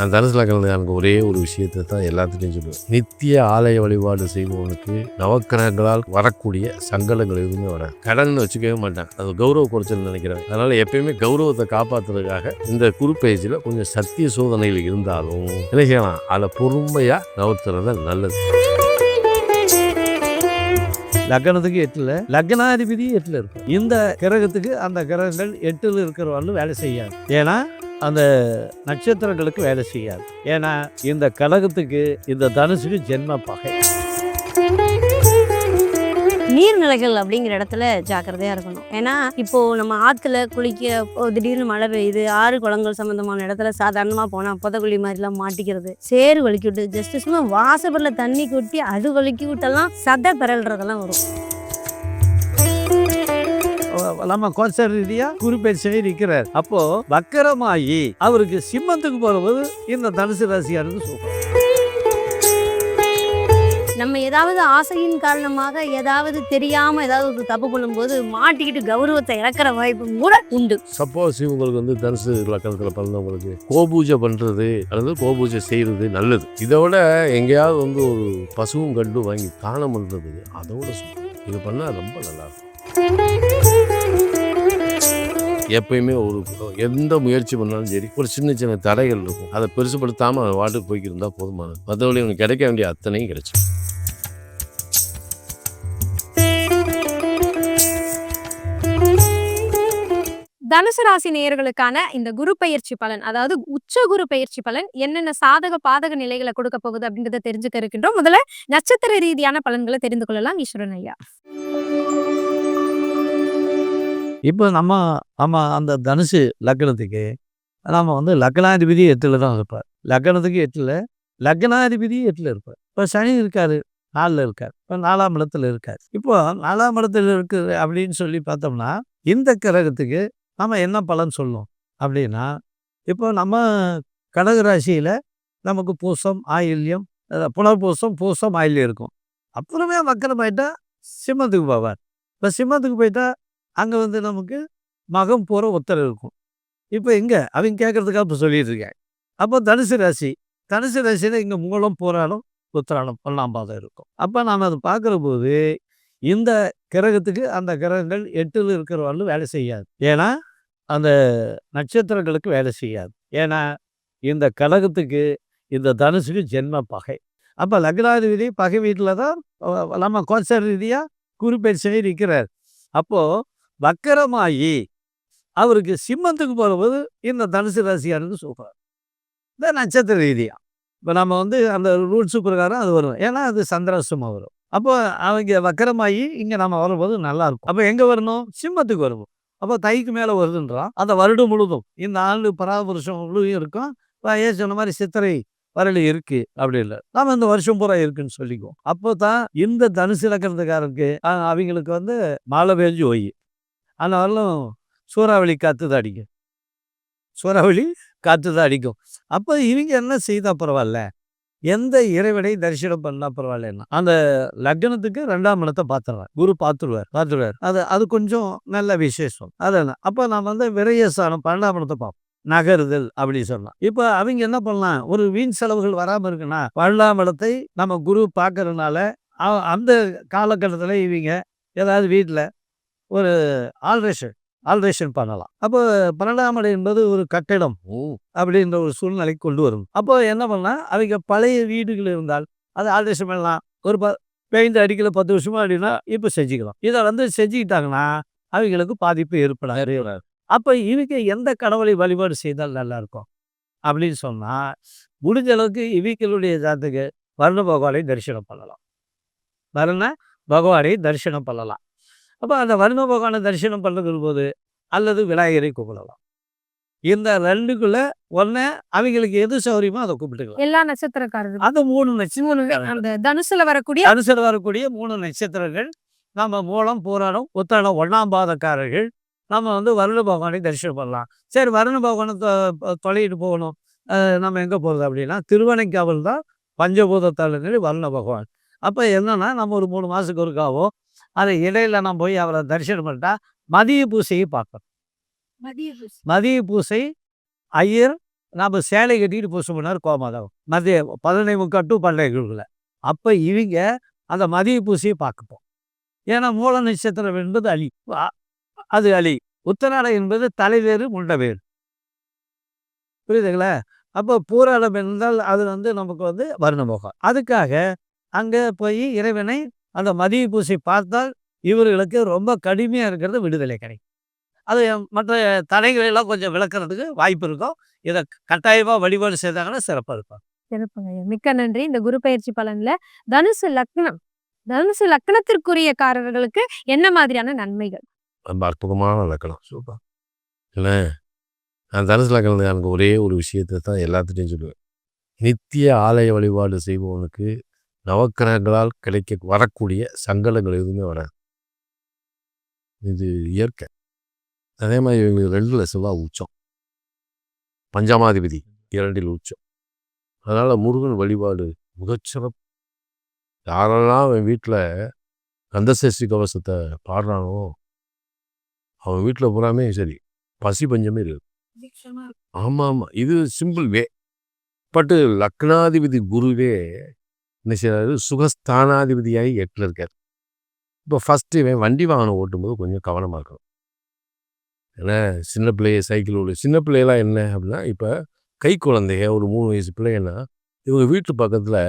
நான் தனுசு லக்னத்துக்காரனுக்கு ஒரே ஒரு விஷயத்தை தான் எல்லாத்துட்டையும் சொல்லுவேன். நித்திய ஆலய வழிபாடு செய்பவனுக்கு நவக்கிரகங்களால் வரக்கூடிய சங்கடங்கள் எதுவுமே வராது. கடன் வச்சுக்கவே மாட்டான். அது கௌரவ குறைச்சல் நினைக்கிறேன். அதனால எப்பயுமே கௌரவத்தை காப்பாற்றுறதுக்காக இந்த குரு பயிற்சியில் கொஞ்சம் சத்திய சோதனைகள் இருந்தாலும் என்ன செய்யலாம், அதில் பொறுமையாக நவத்துறது நல்லது. லக்னத்துக்கு 8ல் லக்னாதிபதி 8ல் இருக்கும். இந்த கிரகத்துக்கு அந்த கிரகங்கள் 8ல் இருக்கிறவர்களும் வேலை செய்யாது. ஏன்னா அந்த நட்சத்திரங்களுக்கு வேலை செய்யாது. ஏன்னா இந்த கடகத்துக்கு இந்த தனுசுக்கு ஜென்ம பகை. நீர்நிலைகள் அப்படிங்கிற இடத்துல ஜாக்கிரதையா இருக்கணும். ஏன்னா இப்போ நம்ம ஆத்துல குளிக்க திடீர்னு மழை பெய்யுது, ஆறு குளங்கள் சம்பந்தமான இடத்துல சாதாரணமா போனா புதகுழி மாதிரிலாம் மாட்டிக்கிறது, சேறு வலிக்கி விட்டு ஜஸ்ட் சும்மா வாசப்படல தண்ணி கொட்டி அது வலிக்கி விட்டெல்லாம் சதை பெறல்றதெல்லாம் வரும். நம்ம கோச்ச ரீதியா குறிப்பேற்சவே இருக்கிறார். அப்போ வக்கரமாயி அவருக்கு சிம்மத்துக்கு போகும்போது இந்த தனுசு ராசியாருக்கு சூப்பர். நம்ம ஏதாவது ஆசையின் காரணமாக ஏதாவது தெரியாம ஏதாவது தப்பு பண்ணும்போது மாட்டிக்கிட்டு கௌரவத்தை இழக்கிற வாய்ப்பு கூட உண்டு. சப்போஸ் உங்களுக்கு தனுசு லக்னத்தில் பிறந்தவங்களுக்கு கோபூஜை பண்றது அல்லது கோபூஜை செய்யறது நல்லது. இதோட எங்கேயாவது ஒரு பசுவும் கண்டு வாங்கி தானம் பண்றது அதோட இது பண்ணா ரொம்ப நல்லா இருக்கும். எப்பயுமே எந்த முயற்சி பண்ணாலும் சரி, ஒரு சின்ன சின்ன தடைகள் இருக்கும். அதை பெருசுப்படுத்தாம வாட்டுக்கு போய்க்கு இருந்தா போதுமானது. மற்றபடி உங்களுக்கு கிடைக்க வேண்டிய அத்தனையும் கிடைச்சு. தனுசு ராசி நேயர்களுக்கான இந்த குரு பயிற்சி பலன், அதாவது உச்ச குரு பயிற்சி பலன் என்னென்ன சாதக பாதக நிலைகளை கொடுக்க போகுது அப்படிங்கிறத தெரிஞ்சுக்க இருக்கின்றோம். முதல்ல நட்சத்திர ரீதியான பலன்களை தெரிந்து கொள்ளலாம். ஈஸ்வரன் ஐயா, இப்போ நம்ம அந்த தனுசு லக்னத்துக்கு நம்ம லக்னாதிபதி 8ல் தான் இருப்பார். லக்னத்துக்கு 8ல் லக்னாதிபதி 8ல் இருப்பார். இப்போ சனி இருக்காரு, 4ல் இருக்கார். இப்போ 4ஆம் இடத்துல இருக்கார். இப்போ 4ஆம் இடத்துல இருக்குது அப்படின்னு சொல்லி பார்த்தோம்னா இந்த கிரகத்துக்கு நம்ம என்ன பலன் சொல்லணும் அப்படின்னா, இப்போ நம்ம கடகராசியில் நமக்கு பூசம் ஆயில்யம் புனர்பூசம் பூசம் ஆயில்யம் இருக்கும். அப்புறமே வக்கரமாயிட்டா சிம்மத்துக்கு போவார். இப்போ சிம்மத்துக்கு போயிட்டா அங்கே நமக்கு மகம் போகிற உத்தரவு இருக்கும். இப்போ எங்கே அவங்க கேட்குறதுக்காக இப்போ சொல்லிட்டு இருக்கேன். அப்போ தனுசு ராசியில் இங்கே மூலம் போராடும் உத்திராடம் 1ஆம் பாதம் இருக்கும். அப்போ நாம் அதை பார்க்குற போது இந்த கிரகத்துக்கு அந்த கிரகங்கள் 8ல் இருக்கிறவர்களும் வேலை செய்யாது. ஏன்னா அந்த நட்சத்திரங்களுக்கு வேலை செய்யாது. ஏன்னா இந்த கடகத்துக்கு இந்த தனுசுக்கு ஜென்ம பகை. அப்போ லக்னாதிபதி பகை வீட்டில் தான் நம்ம கோச்ச ரீதியாக குறிப்பேற்சவே இருக்கிறார். அப்போது வக்கரமாயி அவருக்கு சிம்மத்துக்கு போகும்போது இந்த தனுசு ராசியாருக்கு சூப்பர். இந்த நட்சத்திர ரீதியாக இப்போ நம்ம அந்த ரூல்ஸு பிரகாரம் அது வரும். ஏன்னா அது சந்திராஷ்டமம் வரும். அப்போ அவங்க வக்கரமாகி இங்கே நம்ம வரும்போது நல்லாயிருக்கும். அப்போ எங்கே வரணும்? சிம்மத்துக்கு வரணும். அப்போ தைக்கு மேலே வருதுன்றான். அந்த வருடம் முழுதும் இந்த ஆண்டு பராமரிசம் முழுவதும் இருக்கும். இப்போ சொன்ன மாதிரி சித்திரை வரலி இருக்குது அப்படி இல்லை, நாம் இந்த வருஷம் பூரா இருக்குன்னு சொல்லிக்குவோம். அப்போ தான் இந்த தனுசு லக்னத்துக்காரருக்கு அவங்களுக்கு மழை பெஞ்சு போய் அந்த வரலும் சூறாவளி காற்று தான் அடிக்கும். அப்போ இவங்க என்ன செய்தால் பரவாயில்ல, எந்த இறைவனை தரிசனம் பண்ணால் பரவாயில்லன்னா அந்த லக்னத்துக்கு 2ஆம் இடத்தை பார்த்துருவார். குரு பார்த்துருவார். அது கொஞ்சம் நல்ல விசேஷம். அதெல்லாம் அப்போ நாம் விரயஸ்தானம் 12ஆம் இடத்தை பார்ப்போம். நகருதல் அப்படின்னு சொல்லலாம். இப்போ அவங்க என்ன பண்ணலாம், ஒரு வீண் செலவுகள் வராமல் இருக்குன்னா 12ஆம் இடத்தை நம்ம குரு பார்க்கறதுனால அந்த காலகட்டத்தில் இவங்க ஏதாவது வீட்டில் ஒரு ஆல்ட்ரேஷன் பண்ணலாம். அப்போ 12ஆம் இடம் என்பது ஒரு கட்டிடம் அப்படின்ற ஒரு சூழ்நிலை கொண்டு வரும். அப்போ என்ன பண்ணலாம், அவங்க பழைய வீடுகள் இருந்தால் அது ஆல்ட்ரேஷன் பண்ணலாம். ஒரு பெயிண்ட் அடிக்கல 10 வருஷமா அப்படின்னா இப்போ செஞ்சுக்கலாம். இதை செஞ்சுக்கிட்டாங்கன்னா அவங்களுக்கு பாதிப்பு ஏற்படாது. அப்போ இவங்க எந்த கடவுளை வழிபாடு செய்தால் நல்லா இருக்கும் அப்படின்னு சொன்னால், முடிஞ்ச அளவுக்கு இவங்களுடைய ஜாதக வருண பகவானை தரிசனம் பண்ணலாம். அப்போ அந்த வருண பகவானை தரிசனம் பண்ணுறது போது அல்லது விநாயகரை கூப்பிடலாம். இந்த 2க்குள்ள ஒன்று அவங்களுக்கு எது சௌரியமோ அதை கூப்பிட்டுக்கலாம். எல்லா நட்சத்திரக்காரர்கள் அந்த 3 நட்சத்திரம் அந்த தனுசுல வரக்கூடிய 3 நட்சத்திரங்கள் நம்ம மூலம் போராடும் உத்திராடம் 1ஆம் பாதக்காரர்கள் நம்ம வருண பகவானை தரிசனம் பண்ணலாம். சரி, வருண பகவானை தொலையிட்டு போகணும், நம்ம எங்கே போகிறது அப்படின்னா திருவனைக்காவல் தான் பஞ்சபூதத்தாளர்கள் வருண பகவான். அப்போ என்னன்னா நம்ம ஒரு 3 மாதத்துக்கு ஒருக்காவோ அதை இடையில நம்ம போய் அவரை தரிசனம் பண்ணிட்டா மதிய பூசையை பார்க்கணும். மதிய பூசை ஐயர் நம்ம சேலை கட்டிட்டு புருஷன் பண்ணார் கோமாதான் மதிய 11:45 to 12:00 அப்போ இவங்க அந்த மதிய பூசையை பார்க்கப்போம். ஏன்னா மூல நட்சத்திரம் என்பது அலி, அது அலி. உத்தராடம் என்பது தலைவேறு முண்டவேறு, புரியுதுங்களா? அப்போ பூராடம் என்றால் அது நமக்கு வர்ணமுகம். அதுக்காக அங்கே போய் இறைவனை அந்த மதிய பூசை பார்த்தால் இவர்களுக்கு ரொம்ப கடுமையாக இருக்கிறது விடுதலை கிடைக்கும். அது மற்ற தடைகளை எல்லாம் கொஞ்சம் விளக்குறதுக்கு வாய்ப்பு இருக்கும். இதை கட்டாயமாக வழிபாடு செய்தாங்கன்னா சிறப்பாக இருக்கும். சிறப்புங்க ஐயா. மிக்க நன்றி. இந்த குரு பயிற்சி பலன்ல தனுசு லக்னத்திற்குரிய காரர்களுக்கு என்ன மாதிரியான நன்மைகள்? ரொம்ப அற்புதமான லக்கணம். சூப்பர். இல்லை, நான் தனுசு லக்கணத்துக்கு எனக்கு ஒரே ஒரு விஷயத்தை தான் எல்லாத்துட்டையும் சொல்லுவேன். நித்திய ஆலய வழிபாடு செய்பவனுக்கு நவக்கிரகங்களால் வரக்கூடிய சங்கடங்கள் எதுவுமே வராது. இது இயற்கை. அதே மாதிரி இவங்களுக்கு 2ல் செவ்வாய் உச்சம், பஞ்சமாதிபதி 2ல் உச்சம். அதனால் முருகன் வழிபாடு மிகச்சிறப்பு. யாரெல்லாம் அவன் வீட்டில் கந்தசஷ்டி கவசத்தை பாடுறானோ அவன் வீட்டில் பூராமே சரி பசி பஞ்சமே இருக்குது. ஆமாம், இது சிம்பிள் வே. பட்டு லக்னாதிபதி குருவே என்ன செய்யறாரு, சுகஸ்தானாதிபதியாகி 8ல் இருக்கார். இப்போ ஃபஸ்ட்டு இவன் வண்டி வாகனம் ஓட்டும்போது கொஞ்சம் கவனமாக இருக்கணும். ஏன்னா சின்ன பிள்ளைய சைக்கிள் ஓடு, சின்ன பிள்ளையெல்லாம் என்ன அப்படின்னா, இப்போ கை குழந்தைய ஒரு 3 வயசு பிள்ளைங்கன்னா இவங்க வீட்டு பக்கத்தில்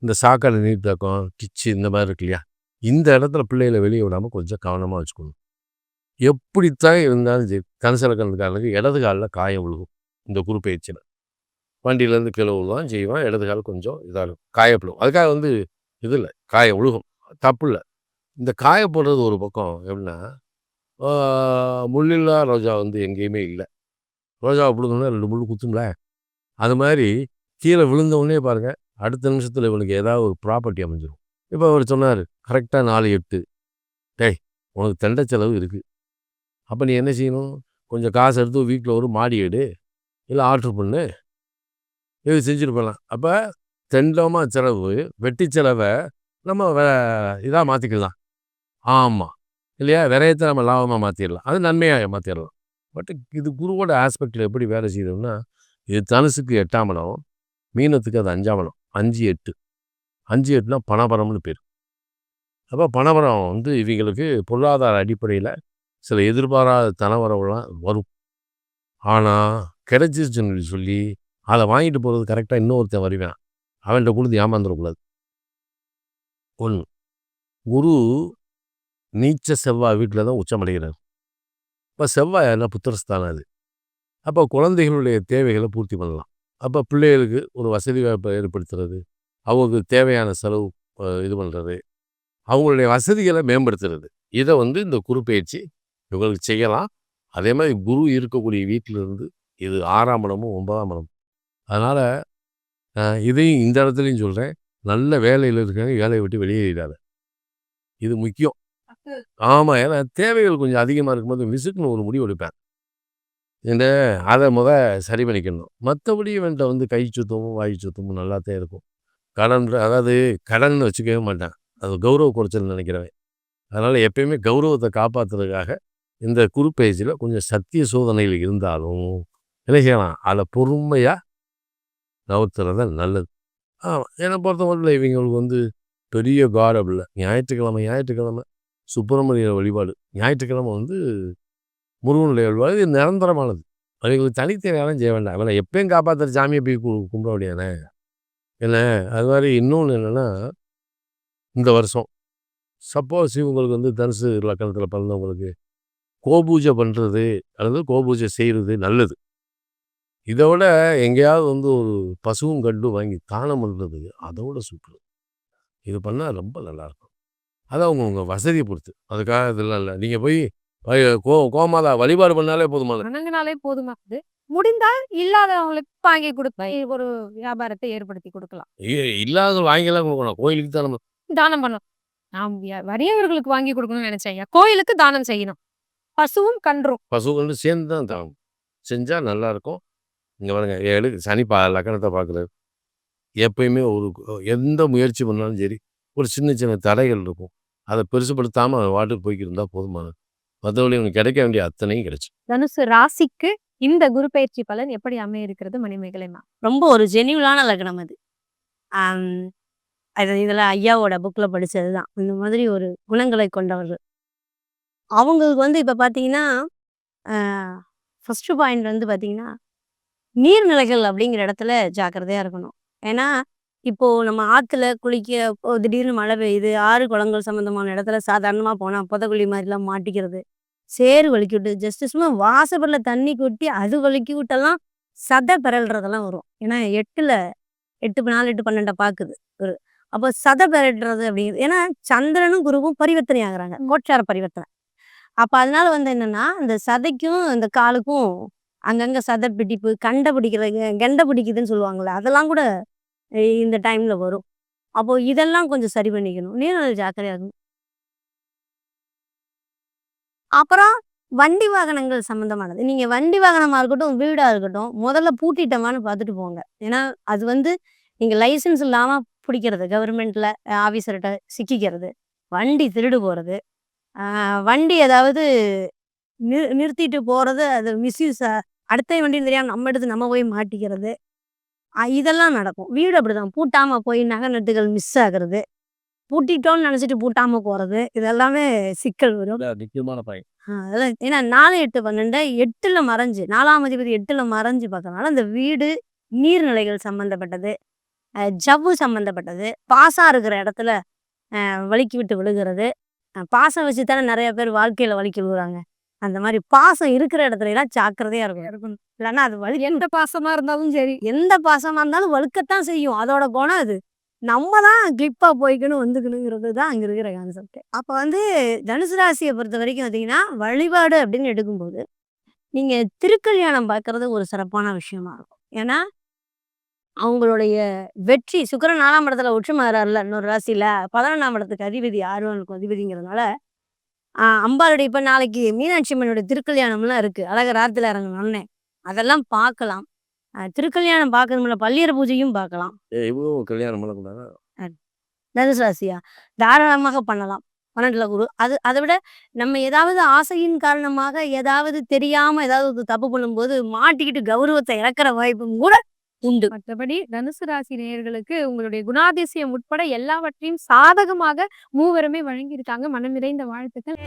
இந்த சாக்கடை நீர்த்தக்கம் கிச்சு இந்த மாதிரி இருக்கு இல்லையா, இந்த இடத்துல பிள்ளைகளை வெளியே விடாமல் கொஞ்சம் கவனமாக வச்சுக்கணும். எப்படித்தான் இருந்தாலும் சரி தனுசு லக்கணத்துக்காரனுக்கு இடது காலில் காயம் விழுகும். இந்த குரு பயிற்சியில் வண்டியிலேருந்து கீழே விழுவான் செய்வான், இடது கால் கொஞ்சம் இதாகும், காயப்படும். அதுக்காக இது இல்லை, காயம் விழுகும், தப்பு இல்லை. இந்த காயப்படுறது ஒரு பக்கம் எப்படின்னா, முள்ளில்லா ரோஜா எங்கேயுமே இல்லை. ரோஜாவை பிடுங்கணும்னா 2 முள் குத்தும்ல, அது மாதிரி கீழே விழுந்தவுடனே பாருங்கள் அடுத்த நிமிஷத்தில் இவனுக்கு ஏதாவது ஒரு ப்ராப்பர்ட்டி அமைஞ்சிடும். இப்போ அவர் சொன்னார் கரெக்டாக 4:08, டேய் உனக்கு தெண்டை செலவு இருக்குது, அப்போ நீ என்ன செய்யணும், கொஞ்சம் காசு எடுத்து வீட்டில் ஒரு மாடி எடு, இல்லை ஆர்டர் பண்ணு, இது செஞ்சுட்டு போகலாம். அப்போ தெண்டமாக செலவு, வெட்டி செலவை நம்ம இதாக மாற்றிக்கலாம். ஆமாம் இல்லையா, விரயத்தை நம்ம லாபமாக மாற்றிடலாம், அது நன்மையாக மாற்றிடலாம். பட் இது குருவோட ஆஸ்பெக்டில் எப்படி வேலை செய்யணும்னா, இது தனுசுக்கு 8ஆம் இடம், மீனத்துக்கு அது 5ஆம் இடம். 5-8 5-8னா பணபரம்னு பேர். அப்போ பணபரம் இவங்களுக்கு பொருளாதார அடிப்படையில் சில எதிர்பாராத தனவரவுலாம் வரும். ஆனால் கிடைச்சிருச்சுன்னு சொல்லி அதை வாங்கிட்டு போகிறது கரெக்டாக இன்னொருத்தன் வருவேன், அவன்கிட்ட கொடுத்து ஏமாந்துடக்கூடாது. 1 குரு நீச்ச செவ்வாய் வீட்டில் தான் உச்சமடைகிறார். இப்போ செவ்வாய் எல்லாம் புத்திரஸ்தானம் அது. அப்போ குழந்தைகளுடைய தேவைகளை பூர்த்தி பண்ணலாம். அப்போ பிள்ளைகளுக்கு ஒரு வசதி வாய்ப்பை ஏற்படுத்துறது, அவங்களுக்கு தேவையான செலவு இது பண்ணுறது, அவங்களுடைய வசதிகளை மேம்படுத்துறது, இதை இந்த குரு பயிற்சி இவங்களுக்கு செய்யலாம். அதே மாதிரி குரு இருக்கக்கூடிய வீட்டிலிருந்து இது 6ஆம் இடமும் 9ஆம் இடமும். அதனால் இதையும் இந்த இடத்துலையும் சொல்கிறேன், நல்ல வேலையில் இருக்காங்க, வேலையை விட்டு வெளியேறாத, இது முக்கியம். ஆமாம், ஏன்னா தேவைகள் கொஞ்சம் அதிகமாக இருக்கும்போது விசுக்குன்னு ஒரு முடிவு எடுப்பேன், அதை சரி பண்ணிக்கணும். மற்றபடி இவன்ட்ட கை சுத்தமும் வாய் சுத்தமும் நல்லாத்தான் இருக்கும். அதாவது கடன் வச்சுக்கவே மாட்டேன், அது கௌரவ குறைச்சல் நினைக்கிறவன். அதனால் எப்பயுமே கௌரவத்தை காப்பாற்றுறதுக்காக இந்த குரு பயிற்சியில் கொஞ்சம் சத்திய சோதனைகள் இருந்தாலும் என்ன செய்யலாம், அதை பொறுமையாக நவுத்துறது நல்லது. என்னை பொறுத்த மட்டும் இவங்களுக்கு பெரிய காரம் இல்லை. ஞாயிற்றுக்கிழமை சுப்பிரமணிய வழிபாடு, ஞாயிற்றுக்கிழமை முருகனுடைய வழிபாடு, இது நிரந்தரமானது. அவங்களுக்கு தனித்தனியாலும் செய்ய வேண்டாம், அவனை எப்பயும் காப்பாற்றுற சாமியை போய் கும்பிட முடியாதுண்ணே. என்ன அது மாதிரி இன்னொன்று என்னென்னா, இந்த வருஷம் சப்போஸ் இவங்களுக்கு தனுசு லக்கணத்தில் பிறந்தவங்களுக்கு கோபூஜை பண்ணுறது அல்லது கோபூஜை செய்கிறது நல்லது. இதை விட எங்கேயாவது ஒரு பசுவும் கண்டும் வாங்கி தானம் பண்ணுறது அதோட சூப்பர். இது பண்ணால் ரொம்ப நல்லாயிருக்கும். அது அவங்கவுங்க வசதியை பொறுத்து, அதுக்காக இதெல்லாம் இல்லை. நீங்கள் போய் கோமாதா வழிபாடு பண்ணாலே போதுமானது, வணங்கினாலே போதுமானது. முடிந்தால் இல்லாதவங்களுக்கு வாங்கி கொடுப்ப ஒரு வியாபாரத்தை ஏற்படுத்தி கொடுக்கலாம். இல்லாத வாங்கிலாம் கொடுக்கணும், கோயிலுக்கு தான் நம்ம தானம் பண்ணணும். நான் வறியவர்களுக்கு வாங்கி கொடுக்கணும்னு நினைச்சேன் ஐயா. கோயிலுக்கு தானம் செய்யணும். பசுவும் கன்றும் பசு கண்டு சேர்ந்து தான் தானம் செஞ்சால் நல்லாயிருக்கும். இங்கே பாருங்க, சனி லக்கணத்தை பார்க்குறது எப்பயுமே எந்த முயற்சி பண்ணாலும் சரி ஒரு சின்ன சின்ன தடைகள் இருக்கும், அதை பெருசுப்படுத்தாமல் வாட்டுக்கு போய்க்கிட்டு இருந்தால் போதுமானது. மற்றபடி உனக்கு கிடைக்க வேண்டிய அத்தனையும் கிடைச்சு. தனுசு ராசிக்கு இந்த குரு பயிற்சி பலன் எப்படி அமைய இருக்கிறது மணிமேகலைமா? ரொம்ப ஒரு ஜெனியூலான லக்னம் அது. ஆம், அது இதில் ஐயாவோட புக்கில் படித்தது தான். இந்த மாதிரி ஒரு குணங்களை கொண்டவர்கள். அவங்களுக்கு வந்து இப்போ பார்த்தீங்கன்னா, ஃபஸ்ட்டு பாயிண்ட் வந்து பார்த்தீங்கன்னா, நீர்நிலைகள் அப்படிங்கிற இடத்துல ஜாக்கிரதையாக இருக்கணும். ஏன்னா, இப்போ நம்ம ஆற்றுல குளிக்க திடீர்னு மழை பெய்யுது, ஆறு குளங்கள் சம்மந்தமான இடத்துல சாதாரணமாக போனால் புதக்குழி மாதிரிலாம் மாட்டிக்கிறது, சேறு வலிக்கி விட்டு ஜஸ்ட் சும்மா வாசப்படில் தண்ணி கொட்டி அது வலிக்கி விட்டெல்லாம் சதை பெறல்றதெல்லாம் வரும். ஏன்னா 8ல் 8 4 8 12 பார்க்குது குரு. அப்போ சதை பெறல்றது அப்படிங்கிறது ஏன்னா சந்திரனும் குருவும் பரிவர்த்தனை ஆகுறாங்க, கோச்சார பரிவர்த்தனை. அப்போ அதனால வந்து என்னன்னா, இந்த சதைக்கும் இந்த காலுக்கும் அங்கங்கே சதை பிடிப்பு, கண்டை பிடிக்கிறது, கெண்டை பிடிக்குதுன்னு சொல்லுவாங்கள்ல, அதெல்லாம் கூட இந்த டைமில் வரும். அப்போ இதெல்லாம் கொஞ்சம் சரி பண்ணிக்கணும். நீர்நிலை ஜாக்கிரதையா இருக்கணும். அப்புறம் வண்டி வாகனங்கள் சம்மந்தமானது. நீங்க வண்டி வாகனமா இருக்கட்டும், வீடா இருக்கட்டும், முதல்ல பூட்டிட்டோமான்னு பார்த்துட்டு போங்க. ஏன்னா, அது வந்து நீங்க லைசென்ஸ் இல்லாம பிடிக்கிறது, கவர்மெண்ட்ல ஆஃபீஸர்ட்ட சிக்கிக்கிறது, வண்டி திருடு போறது, வண்டி ஏதாவது நிறுத்திட்டு போறது, அது மிஸ்யூஸ் அடுத்த வண்டின்னு தெரியாம நம்ம எடுத்து நம்ம போய் மாட்டிக்கிறது, இதெல்லாம் நடக்கும். வீடு அப்படிதான். பூட்டாம போய் நகை நட்டுகள் மிஸ் ஆகுறது, பூட்டிட்டோம்னு நினச்சிட்டு பூட்டாம போறது, இதெல்லாமே சிக்கல் வரும். முக்கியமான பாயிண்ட். அதான் ஏன்னா 4 8 12 8ல் மறைஞ்சு 4ஆம் அதிபதி 8ல் மறைஞ்சு பார்க்கறனால அந்த வீடு நீர்நிலைகள் சம்மந்தப்பட்டது, ஜவ்வு சம்மந்தப்பட்டது, பாசம் இருக்கிற இடத்துல வழுக்கி விட்டு விழுகிறது. பாசம் வச்சு தானே நிறைய பேர் வாழ்க்கையில் வழுக்கி விழுகிறாங்க. அந்த மாதிரி பாசம் இருக்கிற இடத்துலலாம் ஜாக்கிரதையாக இருக்கணும். இல்லைன்னா அது எந்த பாசமா இருந்தாலும் சரி, எந்த பாசமாக இருந்தாலும் வழுக்கத்தான் செய்யும். அதோட குணம் அது. நம்ம தான் கிளிப்பாக போய்க்கணும் வந்துக்கணுங்கிறது தான் அங்கே இருக்கிற கான்செப்ட். அப்போ வந்து தனுசு ராசியை பொறுத்த வரைக்கும் பார்த்தீங்கன்னா, வழிபாடு அப்படின்னு எடுக்கும்போது நீங்கள் திருக்கல்யாணம் பார்க்கறது ஒரு சிறப்பான விஷயமா இருக்கும். ஏன்னா அவங்களுடைய வெற்றி சுக்கிரன் 4ஆம் இடத்துல உச்சமாகறாருல இன்னொரு ராசியில், 11ஆம் இடத்துக்கு அதிபதி 6 அதிபதிங்கிறதுனால அம்பாளுடைய இப்போ நாளைக்கு மீனாட்சி அம்மனுடைய திருக்கல்யாணம்லாம் இருக்குது. அழகர் ஆற்றுல இறங்கணும்னே அதெல்லாம் பார்க்கலாம். திருக்கல்யாணம் பார்க்கணும்ல, பள்ளியற பூஜையும் பார்க்கலாம். இவ்வளோ கல்யாணம் பண்ணக்கூடாது. தனுசு ராசியா தாராளமாக பண்ணலாம். 12ல் குரு. அதை விட நம்ம ஏதாவது ஆசையின் காரணமாக ஏதாவது தெரியாமல் ஏதாவது தப்பு பண்ணும்போது மாட்டிக்கிட்டு கௌரவத்தை இழக்கிற வாய்ப்பும் கூட உண்டு. மற்றபடி தனுசு ராசி நேயர்களுக்கு உங்களுடைய குணாதிசயம் உட்பட எல்லாவற்றையும் சாதகமாக மூவருமே வழங்கியிருக்காங்க. மனம் நிறைந்த வாழ்த்துக்கள்.